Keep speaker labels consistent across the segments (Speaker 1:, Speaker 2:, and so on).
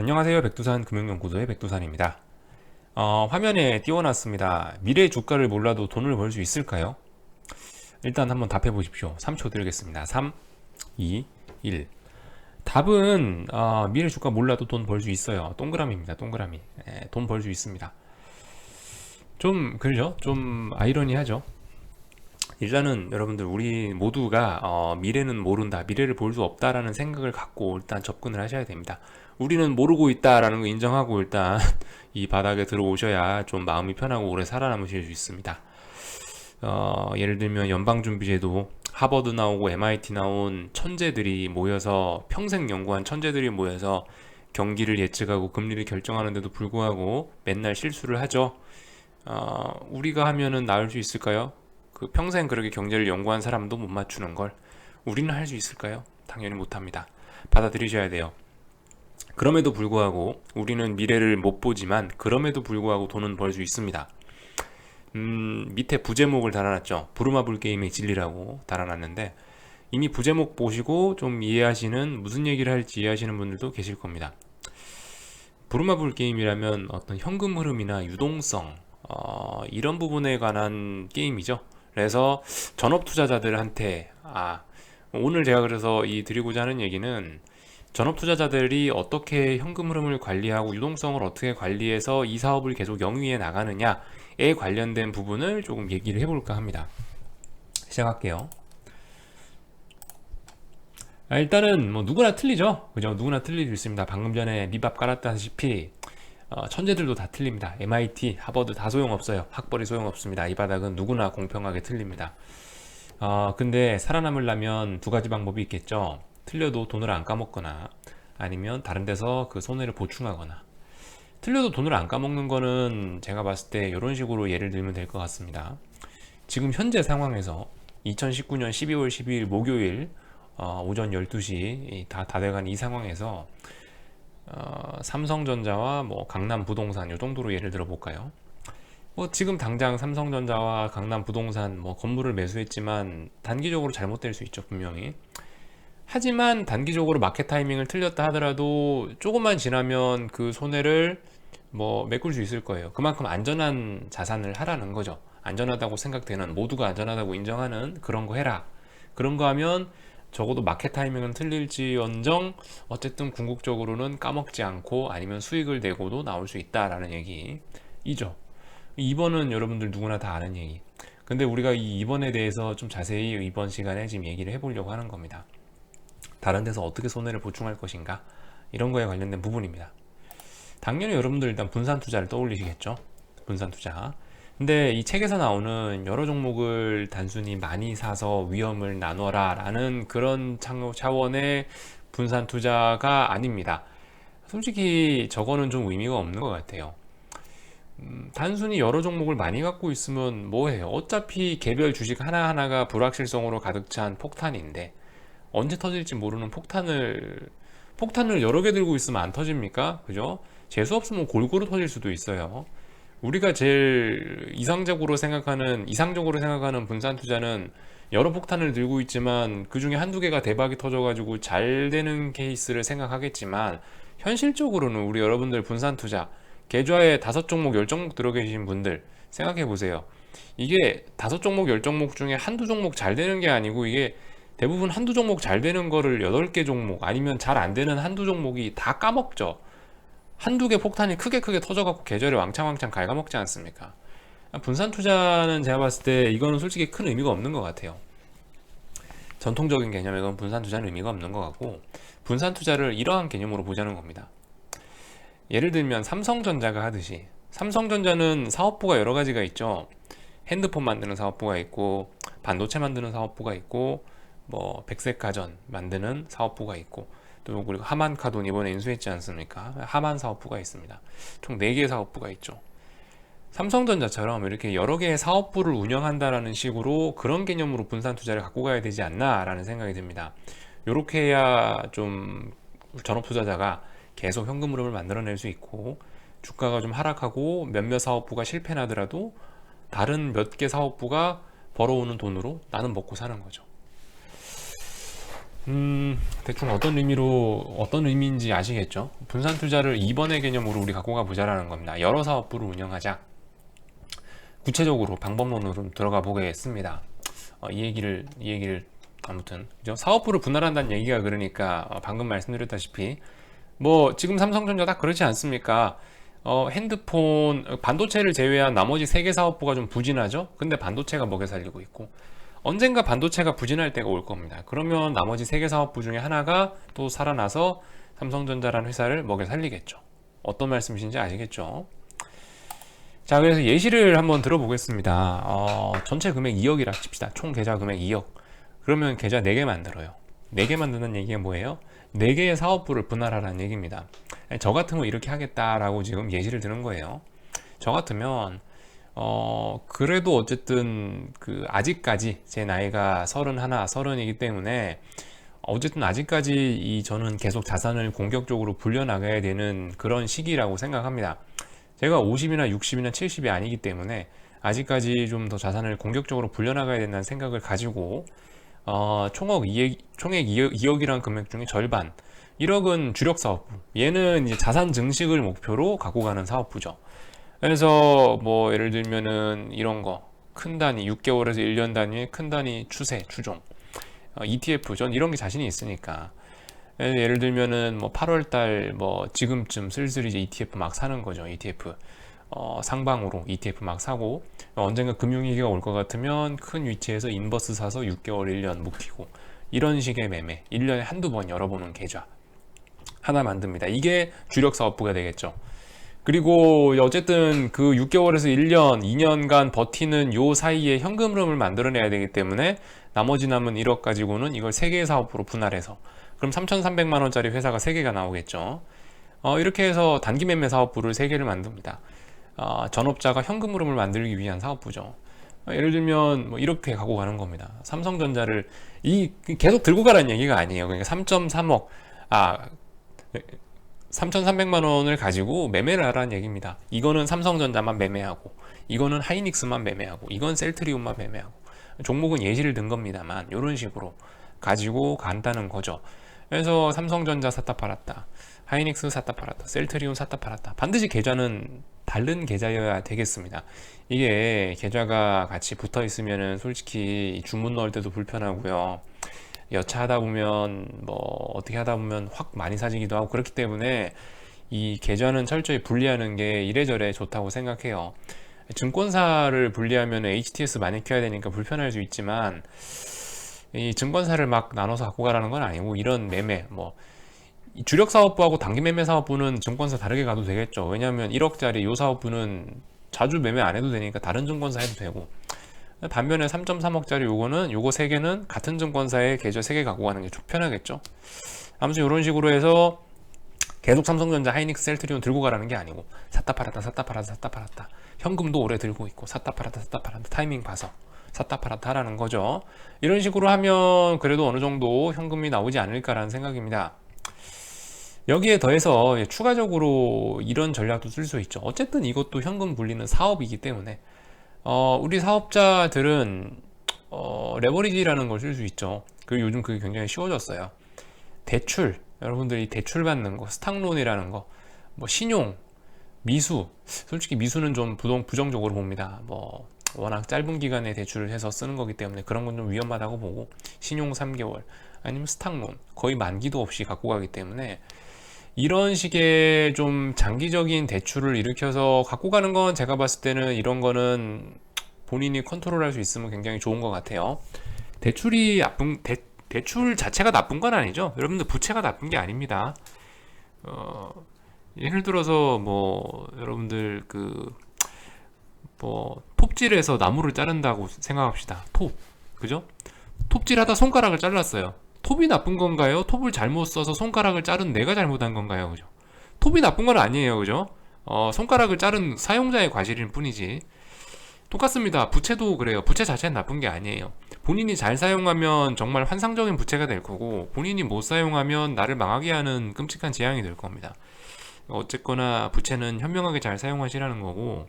Speaker 1: 안녕하세요. 백두산 금융연구소의 백두산입니다. 화면에 띄워놨습니다. 미래 주가를 몰라도 돈을 벌 수 있을까요? 일단 한번 답해 보십시오. 3초 드리겠습니다. 3, 2, 1. 답은 미래 주가 몰라도 돈 벌 수 있어요. 동그라미입니다. 동그라미. 돈 벌 수 있습니다. 좀 그러죠? 좀 아이러니하죠? 일단은 여러분들 우리 모두가 미래는 모른다, 미래를 볼 수 없다라는 생각을 갖고 일단 접근을 하셔야 됩니다. 우리는 모르고 있다라는 거 인정하고 일단 이 바닥에 들어오셔야 좀 마음이 편하고 오래 살아남으실 수 있습니다. 예를 들면 연방준비제도 하버드 나오고 MIT 나온 천재들이 모여서 평생 연구한 천재들이 모여서 경기를 예측하고 금리를 결정하는데도 불구하고 맨날 실수를 하죠. 우리가 하면은 나을 수 있을까요? 그 평생 그렇게 경제를 연구한 사람도 못 맞추는 걸 우리는 할 수 있을까요? 당연히 못합니다. 받아들이셔야 돼요. 그럼에도 불구하고 우리는 미래를 못 보지만 그럼에도 불구하고 돈은 벌 수 있습니다. 밑에 부제목을 달아놨죠. 부루마블 게임의 진리라고 달아놨는데 이미 부제목 보시고 좀 이해하시는, 무슨 얘기를 할지 이해하시는 분들도 계실 겁니다. 부루마블 게임이라면 어떤 현금 흐름이나 유동성 이런 부분에 관한 게임이죠. 그래서 전업 투자자들한테 오늘 제가 그래서 이 드리고자 하는 얘기는 전업 투자자들이 어떻게 현금 흐름을 관리하고 유동성을 어떻게 관리해서 이 사업을 계속 영위해 나가느냐에 관련된 부분을 조금 얘기를 해볼까 합니다. 시작할게요. 일단은 뭐 누구나 틀리죠. 그죠? 누구나 틀릴 수 있습니다. 방금 전에 밑밥 깔았다시피 천재들도 다 틀립니다. MIT, 하버드 다 소용없어요. 학벌이 소용없습니다. 이 바닥은 누구나 공평하게 틀립니다. 근데 살아남으려면 두 가지 방법이 있겠죠. 틀려도 돈을 안 까먹거나 아니면 다른 데서 그 손해를 보충하거나. 틀려도 돈을 안 까먹는 거는 제가 봤을 때 이런 식으로 예를 들면 될 것 같습니다. 지금 현재 상황에서 2019년 12월 12일 목요일 오전 12시 다 돼간 이 상황에서 삼성전자와 뭐 강남부동산 이 정도로 예를 들어 볼까요? 뭐 지금 당장 삼성전자와 강남부동산 뭐 건물을 매수했지만 단기적으로 잘못될 수 있죠, 분명히. 하지만 단기적으로 마켓 타이밍을 틀렸다 하더라도 조금만 지나면 그 손해를 뭐 메꿀 수 있을 거예요. 그만큼 안전한 자산을 하라는 거죠. 안전하다고 생각되는, 모두가 안전하다고 인정하는 그런 거 해라. 그런 거 하면 적어도 마켓 타이밍은 틀릴지언정 어쨌든 궁극적으로는 까먹지 않고 아니면 수익을 내고도 나올 수 있다라는 얘기이죠. 2번은 여러분들 누구나 다 아는 얘기. 근데 우리가 이 2번에 대해서 좀 자세히 이번 시간에 지금 얘기를 해보려고 하는 겁니다. 다른 데서 어떻게 손해를 보충할 것인가, 이런 거에 관련된 부분입니다. 당연히 여러분들 일단 분산 투자를 떠올리시겠죠. 분산 투자. 근데 이 책에서 나오는 여러 종목을 단순히 많이 사서 위험을 나눠라 라는 그런 차원의 분산 투자가 아닙니다. 솔직히 저거는 좀 의미가 없는 것 같아요. 단순히 여러 종목을 많이 갖고 있으면 뭐해요? 어차피 개별 주식 하나하나가 불확실성으로 가득 찬 폭탄인데 언제 터질지 모르는 폭탄을 여러 개 들고 있으면 안 터집니까? 그죠? 재수 없으면 골고루 터질 수도 있어요. 우리가 제일 이상적으로 생각하는 분산 투자는 여러 폭탄을 들고 있지만 그 중에 한두 개가 대박이 터져가지고 잘 되는 케이스를 생각하겠지만, 현실적으로는 우리 여러분들 분산 투자 계좌에 5종목 10종목 들어 계신 분들 생각해 보세요. 이게 5종목 10종목 중에 한두 종목 잘 되는 게 아니고, 이게 대부분 한두 종목 잘 되는 거를 8개 종목 아니면 잘 안 되는 한두 종목이 다 까먹죠. 한두 개 폭탄이 크게 터져갖고 계좌를 왕창 갉아먹지 않습니까? 분산 투자는 제가 봤을 때 이거는 솔직히 큰 의미가 없는 것 같아요. 전통적인 개념에는 분산 투자는 의미가 없는 것 같고, 분산 투자를 이러한 개념으로 보자는 겁니다. 예를 들면 삼성전자가 하듯이, 삼성전자는 사업부가 여러 가지가 있죠. 핸드폰 만드는 사업부가 있고, 반도체 만드는 사업부가 있고, 뭐 백색 가전 만드는 사업부가 있고, 또 그리고 하만카돈 이번에 인수했지 않습니까? 하만 사업부가 있습니다. 총 4개의 사업부가 있죠. 삼성전자처럼 이렇게 여러 개의 사업부를 운영한다라는 식으로 그런 개념으로 분산 투자를 갖고 가야 되지 않나라는 생각이 듭니다. 이렇게 해야 좀 전업 투자자가 계속 현금 흐름을 만들어낼 수 있고, 주가가 좀 하락하고 몇몇 사업부가 실패 나더라도 다른 몇 개 사업부가 벌어오는 돈으로 나는 먹고 사는 거죠. 대충 어떤 의미인지 아시겠죠? 분산 투자를 2번의 개념으로 우리 갖고 가보자라는 겁니다. 여러 사업부를 운영하자. 구체적으로 방법론으로 좀 들어가 보겠습니다. 이 얘기를 아무튼 그죠? 사업부를 분할한다는 얘기가 그러니까 방금 말씀드렸다시피 뭐 지금 삼성전자 딱 그렇지 않습니까? 핸드폰, 반도체를 제외한 나머지 세 개 사업부가 좀 부진하죠? 근데 반도체가 먹여 살리고 있고 언젠가 반도체가 부진할 때가 올 겁니다. 그러면 나머지 세 개 사업부 중에 하나가 또 살아나서 삼성전자라는 회사를 먹여 살리겠죠. 어떤 말씀이신지 아시겠죠? 자, 그래서 예시를 한번 들어보겠습니다. 전체 금액 2억이라 칩시다. 총 계좌 금액 2억. 그러면 계좌 4개 만들어요. 4개 만드는 얘기가 뭐예요? 4개의 사업부를 분할하라는 얘기입니다. 저 같으면 이렇게 하겠다라고 지금 예시를 드는 거예요. 저 같으면 그래도 어쨌든 아직까지 제 나이가 31, 30이기 때문에 어쨌든 아직까지 저는 계속 자산을 공격적으로 불려나가야 되는 그런 시기라고 생각합니다. 제가 50이나 60이나 70이 아니기 때문에 아직까지 좀 더 자산을 공격적으로 불려나가야 된다는 생각을 가지고 총액 2억이란 금액 중에 절반 1억은 주력 사업부, 얘는 이제 자산 증식을 목표로 갖고 가는 사업부죠. 그래서 뭐 예를 들면은 이런 거 큰 단위 6개월에서 1년 단위의 큰 단위 추종 ETF 전 이런 게 자신이 있으니까 예를 들면은 뭐 8월달 뭐 지금쯤 슬슬 이제 ETF 막 사는 거죠. ETF 상방으로 ETF 막 사고 언젠가 금융위기가 올 것 같으면 큰 위치에서 인버스 사서 6개월 1년 묵히고 이런 식의 매매 1년에 한두 번 열어보는 계좌 하나 만듭니다. 이게 주력 사업부가 되겠죠. 그리고 어쨌든 그 6개월에서 1년, 2년간 버티는 요 사이에 현금 흐름을 만들어내야 되기 때문에 나머지 남은 1억 가지고는 이걸 3개의 사업부로 분할해서 그럼 3,300만 원짜리 회사가 3개가 나오겠죠. 이렇게 해서 단기 매매 사업부를 3개를 만듭니다. 전업자가 현금 흐름을 만들기 위한 사업부죠. 예를 들면 뭐 이렇게 갖고 가는 겁니다. 삼성전자를 계속 들고 가라는 얘기가 아니에요. 그러니까 3.3억 3,300만 원을 가지고 매매를 하라는 얘기입니다. 이거는 삼성전자만 매매하고 이거는 하이닉스만 매매하고 이건 셀트리온만 매매하고 종목은 예시를 든 겁니다만 이런 식으로 가지고 간다는 거죠. 그래서 삼성전자 샀다 팔았다, 하이닉스 샀다 팔았다, 셀트리온 샀다 팔았다. 반드시 계좌는 다른 계좌여야 되겠습니다. 이게 계좌가 같이 붙어 있으면은 솔직히 주문 넣을 때도 불편하고요. 여차하다 보면 뭐 어떻게 하다 보면 확 많이 사지기도 하고 그렇기 때문에 이 계좌는 철저히 분리하는 게 이래저래 좋다고 생각해요. 증권사를 분리하면 HTS 많이 켜야 되니까 불편할 수 있지만 이 증권사를 막 나눠서 갖고 가라는 건 아니고 이런 매매 뭐 주력 사업부하고 단기 매매 사업부는 증권사 다르게 가도 되겠죠. 왜냐하면 1억짜리 요 사업부는 자주 매매 안 해도 되니까 다른 증권사 해도 되고 반면에 3.3억짜리 요거 3개는 같은 증권사에 계좌 3개 갖고 가는 게 좀 편하겠죠. 아무튼 이런 식으로 해서 계속 삼성전자, 하이닉스, 셀트리온 들고 가라는 게 아니고 샀다 팔았다 샀다 팔았다 샀다 팔았다 현금도 오래 들고 있고 샀다 팔았다 샀다 팔았다 타이밍 봐서 샀다 팔았다 하라는 거죠. 이런 식으로 하면 그래도 어느 정도 현금이 나오지 않을까라는 생각입니다. 여기에 더해서 추가적으로 이런 전략도 쓸 수 있죠. 어쨌든 이것도 현금 굴리는 사업이기 때문에 우리 사업자들은 레버리지라는 걸 쓸 수 있죠. 그리고 요즘 그게 굉장히 쉬워졌어요. 대출, 여러분들이 대출 받는 거, 스탁론이라는 거, 뭐 신용, 미수. 솔직히 미수는 좀 부정적으로 봅니다. 뭐 워낙 짧은 기간에 대출을 해서 쓰는 거기 때문에 그런 건 좀 위험하다고 보고 신용 3개월 아니면 스탁론 거의 만기도 없이 갖고 가기 때문에 이런 식의 좀 장기적인 대출을 일으켜서 갖고 가는 건 제가 봤을 때는 이런 거는 본인이 컨트롤할 수 있으면 굉장히 좋은 것 같아요. 대출 자체가 나쁜 건 아니죠. 여러분들 부채가 나쁜 게 아닙니다. 예를 들어서 뭐 여러분들 뭐 톱질해서 나무를 자른다고 생각합시다. 그죠? 톱질하다 손가락을 잘랐어요. 톱이 나쁜 건가요? 톱을 잘못 써서 손가락을 자른 내가 잘못한 건가요? 그죠? 톱이 나쁜 건 아니에요. 그죠? 손가락을 자른 사용자의 과실일 뿐이지. 똑같습니다. 부채도 그래요. 부채 자체는 나쁜 게 아니에요. 본인이 잘 사용하면 정말 환상적인 부채가 될 거고 본인이 못 사용하면 나를 망하게 하는 끔찍한 재앙이 될 겁니다. 어쨌거나 부채는 현명하게 잘 사용하시라는 거고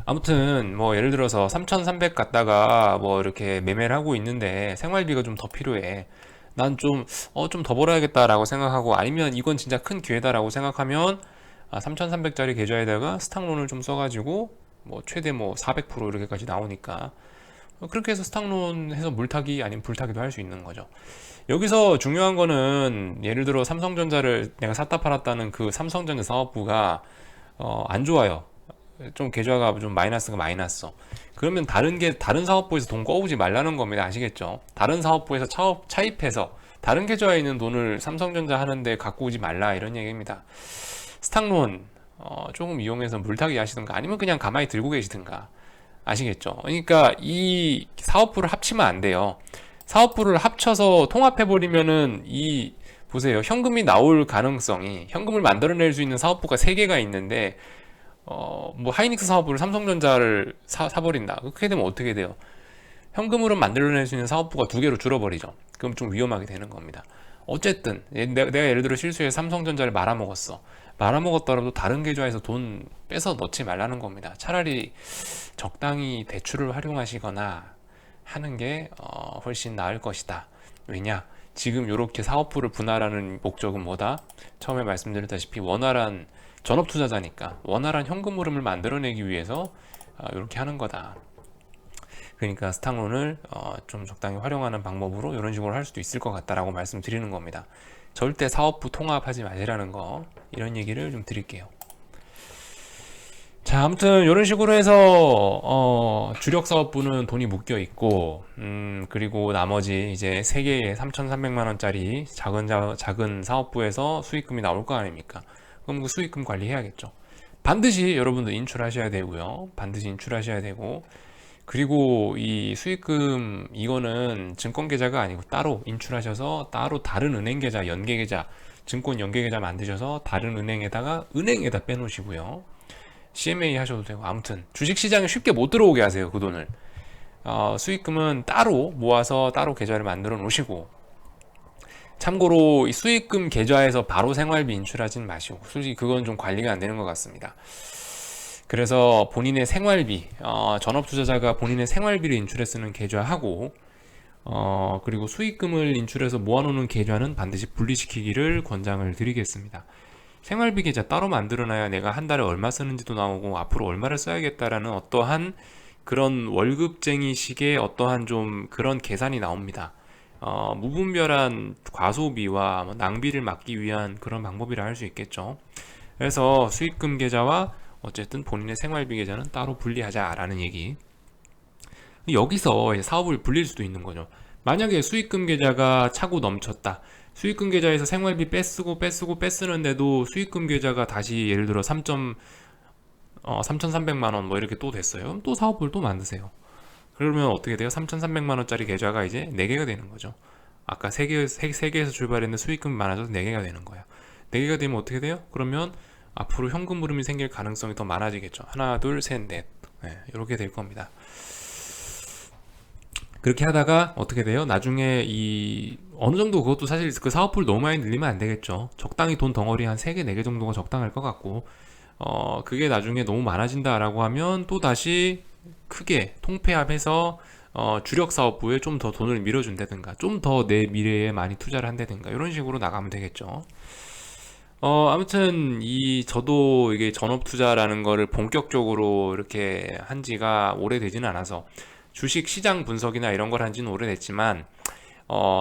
Speaker 1: 아무튼 뭐 예를 들어서 3,300 갖다가 뭐 이렇게 매매를 하고 있는데 생활비가 좀 더 필요해. 난 좀 더 벌어야겠다라고 생각하고, 아니면 이건 진짜 큰 기회다라고 생각하면 3,300짜리 계좌에다가 스탁론을 좀 써가지고 뭐 최대 뭐 400% 이렇게까지 나오니까 그렇게 해서 스탁론 해서 물타기 아니면 불타기도 할 수 있는 거죠. 여기서 중요한 거는 예를 들어 삼성전자를 내가 샀다 팔았다는 그 삼성전자 사업부가 안 좋아요. 좀 계좌가 좀 마이너스가 많이 났어. 그러면 다른 사업부에서 돈 꺼오지 말라는 겁니다. 아시겠죠? 다른 사업부에서 차입해서 다른 계좌에 있는 돈을 삼성전자 하는데 갖고 오지 말라, 이런 얘기입니다. 스탁론 조금 이용해서 물타기 하시든가 아니면 그냥 가만히 들고 계시든가. 아시겠죠? 그러니까 이 사업부를 합치면 안 돼요. 사업부를 합쳐서 통합해버리면은 보세요. 현금이 나올 가능성이, 현금을 만들어낼 수 있는 사업부가 3개가 있는데 뭐 하이닉스 사업부를 삼성전자를 사버린다. 그렇게 되면 어떻게 돼요? 현금으로 만들어낼 수 있는 사업부가 2개로 줄어버리죠. 그럼 좀 위험하게 되는 겁니다. 어쨌든 내가 예를 들어 실수해서 삼성전자를 말아먹었어. 말아먹었더라도 다른 계좌에서 돈 빼서 넣지 말라는 겁니다. 차라리 적당히 대출을 활용하시거나 하는 게 훨씬 나을 것이다. 왜냐? 지금 이렇게 사업부를 분할하는 목적은 뭐다? 처음에 말씀드렸다시피 원활한 전업 투자자니까 원활한 현금 흐름을 만들어내기 위해서 이렇게 하는 거다. 그러니까 스탁론을 좀 적당히 활용하는 방법으로 이런 식으로 할 수도 있을 것 같다라고 말씀드리는 겁니다. 절대 사업부 통합하지 마시라는 거, 이런 얘기를 좀 드릴게요. 자, 아무튼 이런 식으로 해서 주력 사업부는 돈이 묶여 있고, 그리고 나머지 이제 3개의 3,300만 원짜리 작은 사업부에서 수익금이 나올 거 아닙니까? 그럼 그 수익금 관리해야겠죠. 반드시 여러분들 인출하셔야 되고요. 반드시 인출하셔야 되고, 그리고 이 수익금 이거는 증권 계좌가 아니고 따로 인출하셔서 따로 다른 은행 계좌, 연계 계좌, 증권 연계 계좌 만드셔서 다른 은행에다 빼놓으시고요. CMA 하셔도 되고, 아무튼 주식시장에 쉽게 못 들어오게 하세요. 그 돈을 수익금은 따로 모아서 따로 계좌를 만들어 놓으시고, 참고로 이 수익금 계좌에서 바로 생활비 인출하진 마시고, 솔직히 그건 좀 관리가 안 되는 것 같습니다. 그래서 본인의 생활비, 전업투자자가 본인의 생활비를 인출해 쓰는 계좌하고, 그리고 수익금을 인출해서 모아놓는 계좌는 반드시 분리시키기를 권장을 드리겠습니다. 생활비 계좌 따로 만들어놔야 내가 한 달에 얼마 쓰는지도 나오고 앞으로 얼마를 써야겠다라는 어떠한 그런 월급쟁이식의 어떠한 좀 그런 계산이 나옵니다. 무분별한 과소비와 낭비를 막기 위한 그런 방법이라 할 수 있겠죠. 그래서 수익금 계좌와 어쨌든 본인의 생활비 계좌는 따로 분리하자라는 얘기. 여기서 사업을 불릴 수도 있는 거죠. 만약에 수익금 계좌가 차고 넘쳤다. 수익금 계좌에서 생활비 빼쓰는데도 수익금 계좌가 다시 예를 들어 3,300만 원 뭐 이렇게 또 됐어요. 그럼 또 사업을 또 만드세요. 그러면 어떻게 돼요? 3,300만 원짜리 계좌가 이제 4개가 되는 거죠. 아까 3개에서 출발했는데 수익금이 많아져서 4개가 되는 거예요. 4개가 되면 어떻게 돼요? 그러면 앞으로 현금 흐름이 생길 가능성이 더 많아지겠죠. 하나, 둘, 셋, 넷. 네, 이렇게 될 겁니다. 그렇게 하다가 어떻게 돼요? 나중에 어느 정도 그것도 사실 그 사업부를 너무 많이 늘리면 안 되겠죠. 적당히 돈 덩어리 한 3개, 4개 정도가 적당할 것 같고, 그게 나중에 너무 많아진다라고 하면 또 다시 크게 통폐합해서 주력 사업부에 좀 더 돈을 밀어준다든가, 좀 더 내 미래에 많이 투자를 한다든가, 이런 식으로 나가면 되겠죠. 아무튼 저도 이게 전업 투자라는 거를 본격적으로 이렇게 한 지가 오래되지는 않아서 주식 시장 분석이나 이런 걸 한 지는 오래됐지만,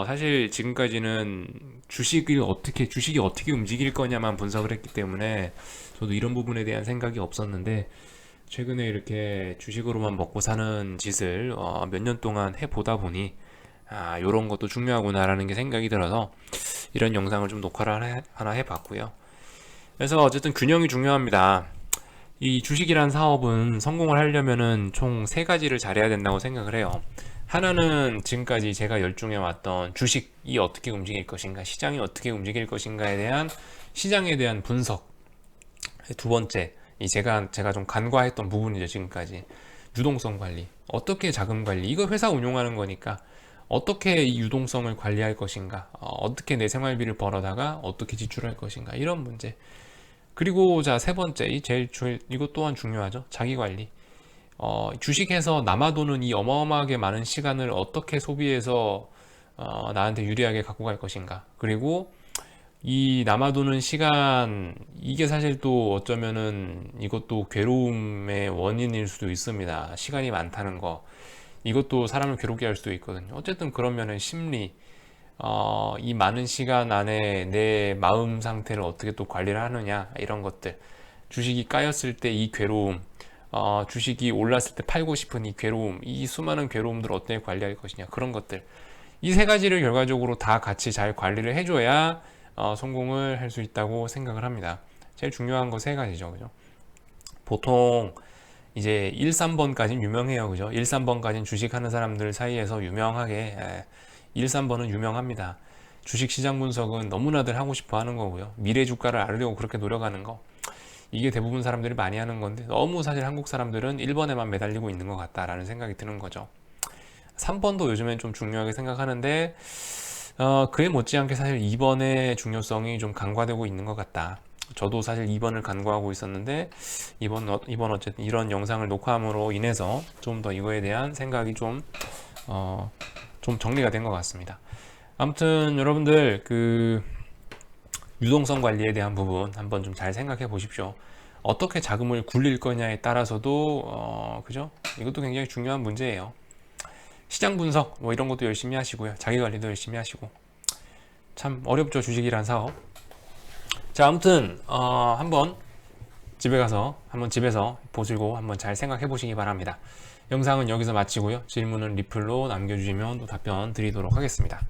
Speaker 1: 사실 지금까지는 주식이 어떻게 움직일 거냐만 분석을 했기 때문에 저도 이런 부분에 대한 생각이 없었는데, 최근에 이렇게 주식으로만 먹고 사는 짓을 몇 년 동안 해보다 보니 요런 것도 중요하구나라는 게 생각이 들어서 이런 영상을 좀 녹화를 하나 해봤고요. 그래서 어쨌든 균형이 중요합니다. 이 주식이란 사업은 성공을 하려면은 총 3가지를 잘해야 된다고 생각을 해요. 하나는 지금까지 제가 열중해 왔던 주식이 어떻게 움직일 것인가, 시장이 어떻게 움직일 것인가에 대한 시장에 대한 분석. 2번째, 제가 좀 간과했던 부분이죠. 지금까지 유동성 관리, 어떻게 자금 관리, 이거 회사 운용하는 거니까 어떻게 이 유동성을 관리할 것인가, 어떻게 내 생활비를 벌어다가 어떻게 지출할 것인가, 이런 문제. 그리고 자, 3번째, 이것 또한 중요하죠. 자기 관리. 주식에서 남아도는 이 어마어마하게 많은 시간을 어떻게 소비해서 나한테 유리하게 갖고 갈 것인가. 그리고 이 남아도는 시간, 이게 사실 또 어쩌면은 이것도 괴로움의 원인일 수도 있습니다. 시간이 많다는 거. 이것도 사람을 괴롭게 할 수도 있거든요. 어쨌든 그러면은 심리, 이 많은 시간 안에 내 마음 상태를 어떻게 또 관리를 하느냐, 이런 것들. 주식이 까였을 때 이 괴로움, 주식이 올랐을 때 팔고 싶은 이 괴로움, 이 수많은 괴로움들을 어떻게 관리할 것이냐, 그런 것들. 이 세 가지를 결과적으로 다 같이 잘 관리를 해줘야 성공을 할 수 있다고 생각을 합니다. 제일 중요한 거 세 가지죠. 그죠? 보통 이제 1, 3번까지는 유명해요. 그죠? 1, 3번까지는 주식하는 사람들 사이에서 유명하게 1, 3번은 유명합니다. 주식 시장 분석은 너무나들 하고 싶어 하는 거고요. 미래 주가를 알으려고 그렇게 노력하는 거. 이게 대부분 사람들이 많이 하는 건데 너무 사실 한국 사람들은 1번에만 매달리고 있는 것 같다라는 생각이 드는 거죠. 3번도 요즘엔 좀 중요하게 생각하는데 그에 못지않게 사실 2번의 중요성이 좀 간과되고 있는 것 같다. 저도 사실 2번을 간과하고 있었는데 이번 어쨌든 이런 영상을 녹화함으로 인해서 좀 더 이거에 대한 생각이 좀 정리가 된 것 같습니다. 아무튼 여러분들 그 유동성 관리에 대한 부분 한번 좀 잘 생각해 보십시오. 어떻게 자금을 굴릴 거냐에 따라서도 그죠? 이것도 굉장히 중요한 문제예요. 시장 분석 뭐 이런 것도 열심히 하시고요. 자기 관리도 열심히 하시고. 참 어렵죠, 주식이란 사업. 자, 아무튼 한번 집에서 보시고 한번 잘 생각해 보시기 바랍니다. 영상은 여기서 마치고요. 질문은 리플로 남겨주시면 또 답변 드리도록 하겠습니다.